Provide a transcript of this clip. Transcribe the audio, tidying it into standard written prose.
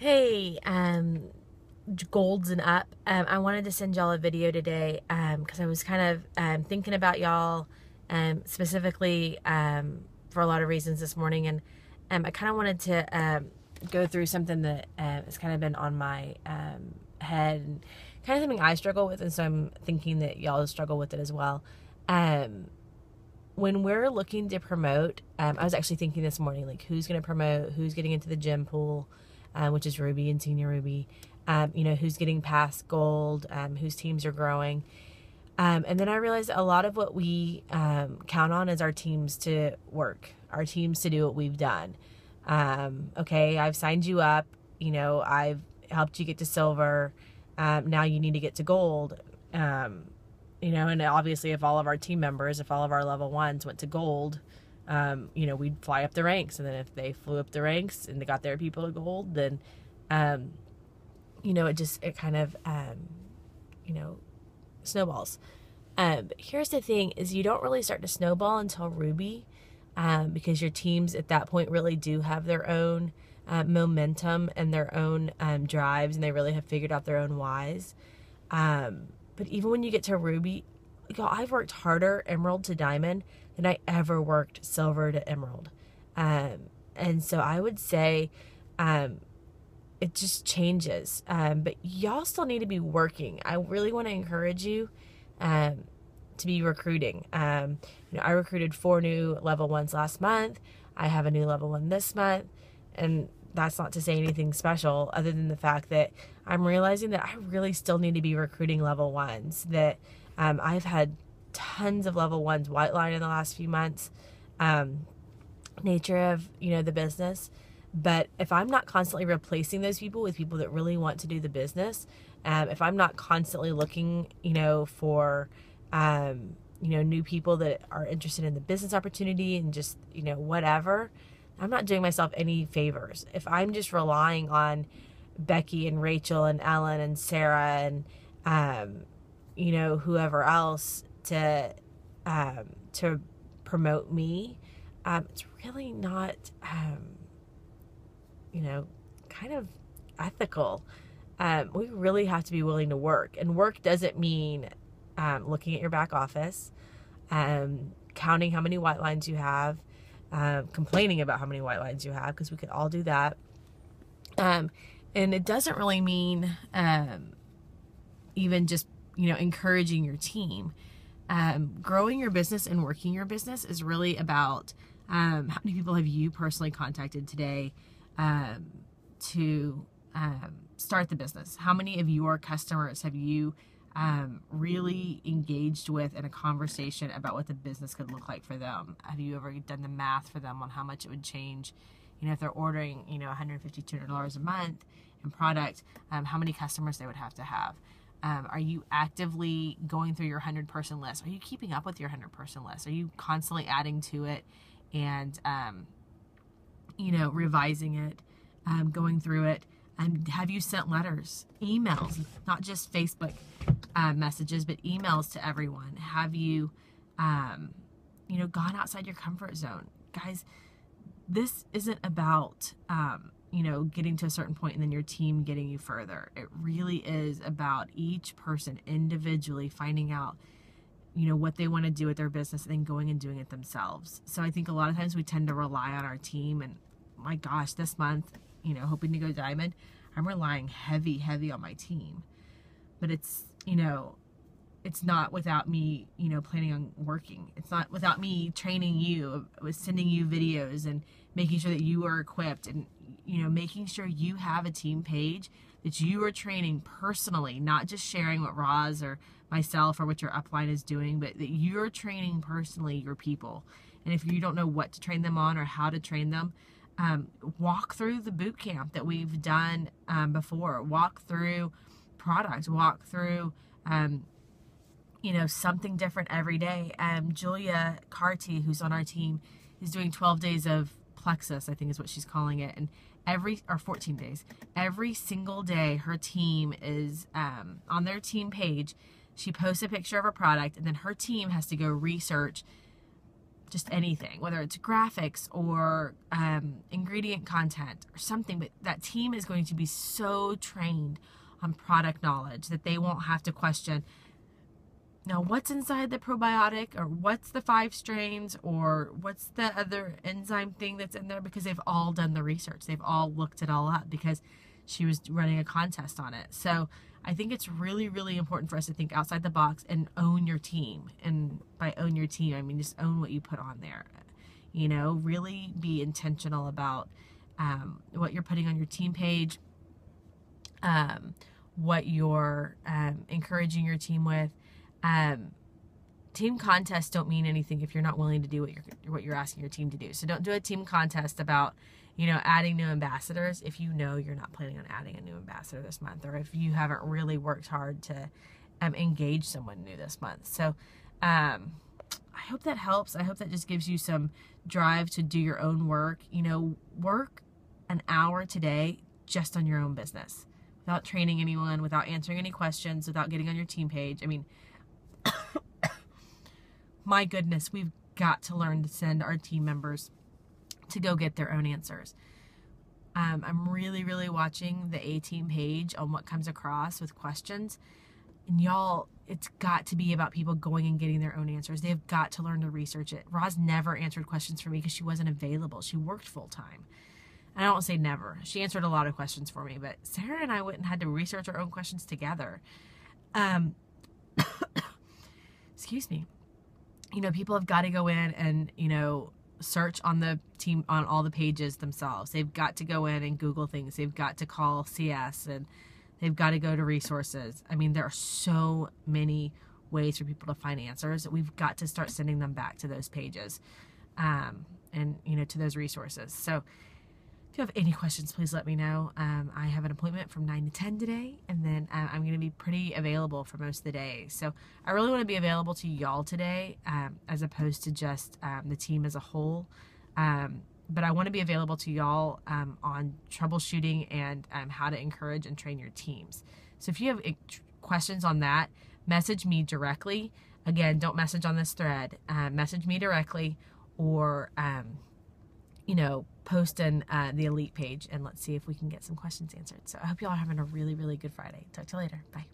Hey, Golds and Up. I wanted to send y'all a video today because I was kind of thinking about y'all specifically for a lot of reasons this morning, and I kind of wanted to go through something that has kind of been on my head and kind of something I struggle with, and so I'm thinking that y'all struggle with it as well. When we're looking to promote, I was actually thinking this morning, like, who's going to promote, who's getting into the gym pool, which is Ruby and Senior Ruby, who's getting past gold, whose teams are growing. And then I realized a lot of what we count on is our teams to work, our teams to do what we've done. Okay, I've signed you up, I've helped you get to silver. Now you need to get to gold. And obviously if all of our team members, if all of our level ones went to gold, we'd fly up the ranks. And then if they flew up the ranks and they got their people to gold, then, it kind of, snowballs. But here's the thing is you don't really start to snowball until Ruby, because your teams at that point really do have their own momentum and their own drives, and they really have figured out their own whys. But even when you get to Ruby, y'all, I've worked harder Emerald to Diamond than I ever worked Silver to Emerald. And so I would say it just changes. But y'all still need to be working. I really want to encourage you to be recruiting. I recruited 4 new level 1s last month. I have a new level 1 this month. And that's not to say anything special other than the fact that I'm realizing that I really still need to be recruiting level 1s, that I've had tons of level 1s white line in the last few months, nature of, the business. But if I'm not constantly replacing those people with people that really want to do the business, if I'm not constantly looking, for, new people that are interested in the business opportunity and just, whatever, I'm not doing myself any favors. If I'm just relying on Becky and Rachel and Ellen and Sarah and, whoever else to promote me, it's really not, kind of ethical. We really have to be willing to work, and work doesn't mean looking at your back office, counting how many white lines you have, complaining about how many white lines you have, because we could all do that. And it doesn't really mean even just, encouraging your team. Growing your business and working your business is really about how many people have you personally contacted today to start the business? How many of your customers have you really engaged with in a conversation about what the business could look like for them? Have you ever done the math for them on how much it would change, if they're ordering, $150, $200 a month in product, how many customers they would have to have? Are you actively going through your 100-person list? Are you keeping up with your 100-person list? Are you constantly adding to it and, revising it, going through it? Have you sent letters, emails, not just Facebook messages, but emails to everyone? Have you, gone outside your comfort zone? Guys, this isn't about, getting to a certain point and then your team getting you further. It really is about each person individually finding out, what they want to do with their business and then going and doing it themselves. So I think a lot of times we tend to rely on our team, and my gosh, this month, hoping to go diamond, I'm relying heavy on my team. But it's, it's not without me, planning on working. It's not without me training you, with sending you videos and making sure that you are equipped, and, making sure you have a team page that you are training personally, not just sharing what Roz or myself or what your upline is doing, but that you're training personally your people. And if you don't know what to train them on or how to train them, walk through the boot camp that we've done before. Walk through products. Walk through, something different every day. Julia Carty, who's on our team, is doing 12 days of plexus, I think is what she's calling it. And 14 days. Every single day, her team is on their team page. She posts a picture of a product, and then her team has to go research just anything, whether it's graphics or ingredient content or something, but that team is going to be so trained on product knowledge that they won't have to question, now what's inside the probiotic, or what's the 5 strains, or what's the other enzyme thing that's in there, because they've all done the research. They've all looked it all up because she was running a contest on it. So I think it's really, really important for us to think outside the box and own your team. And by own your team, I mean just own what you put on there. You know, really be intentional about what you're putting on your team page, what you're encouraging your team with. Team contests don't mean anything if you're not willing to do what you're asking your team to do. So don't do a team contest about, you know, adding new ambassadors if you know you're not planning on adding a new ambassador this month, or if you haven't really worked hard to engage someone new this month. So I hope that helps. I hope that just gives you some drive to do your own work. You know, work an hour today just on your own business without training anyone, without answering any questions, without getting on your team page. I mean, my goodness, we've got to learn to send our team members to go get their own answers. I'm really, really watching the A-Team page on what comes across with questions. And y'all, it's got to be about people going and getting their own answers. They've got to learn to research it. Roz never answered questions for me because she wasn't available. She worked full time. And I don't say never. She answered a lot of questions for me, but Sarah and I went and had to research our own questions together. Excuse me. You know, people have got to go in and, you know, search on the team, on all the pages themselves. They've got to go in and Google things. They've got to call CS, and they've got to go to resources. I mean, there are so many ways for people to find answers. We've got to start sending them back to those pages, and, you know, to those resources. So if you have any questions, please let me know. I have an appointment from 9 to 10 today, and then I'm going to be pretty available for most of the day. So I really want to be available to y'all today, as opposed to just the team as a whole. But I want to be available to y'all on troubleshooting and how to encourage and train your teams. So if you have questions on that, message me directly. Again, don't message on this thread. Message me directly, or you know, post in the Elite page, and let's see if we can get some questions answered. So I hope y'all are having a really, really good Friday. Talk to you later. Bye.